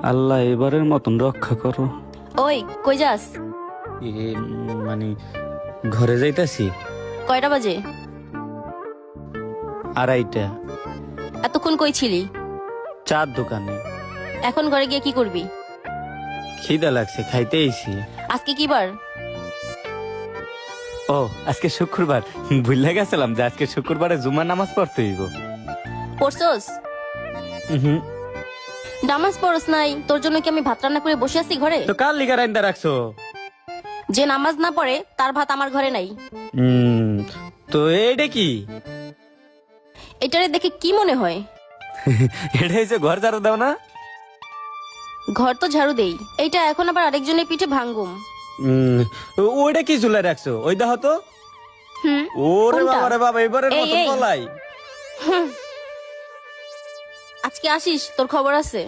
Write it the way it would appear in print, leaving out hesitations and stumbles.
আল্লাহ এবারের মতন রক্ষা করো। ওই কই যাস? এ, মানে ঘরে যাইতাছি। কয়টা বাজে? 2:30। এতক্ষণ কই ছিলি? চার দোকানে। এখন ঘরে গিয়ে কি করবি? খিদা লাগছে, খাইতে আইছি। আজকে কি বার? ও আজকে শুক্রবার, ভুলে গেছিলাম যে আজকে শুক্রবারে জুমার নামাজ পড়তে হইব। পড়ছস? নামাজ পড়স নাই, তোর জন্য কি আমি ভাত রান্না করে বসে আছি ঘরে? তো কার লিগা রাইন্দা রাখছো? যে নামাজ না পড়ে তার ভাত আমার ঘরে নাই। তো এইটা কি? এটারে দেখে কি মনে হয়? এটা হচ্ছে ঘর ঝাড়ু দাও না? ঘর তো ঝাড়ু দেই, এইটা এখন আবার আরেকজনের পিঠে ভাঙ্গুম। ওইটা কি ঝুলাই রাখছো? ওই দেখো তো। ওরে কোনটা? বাবা রে বাবা, এবারের এই, মতন এই। বলাই। আজকে আসিস, তোর খবর আছে।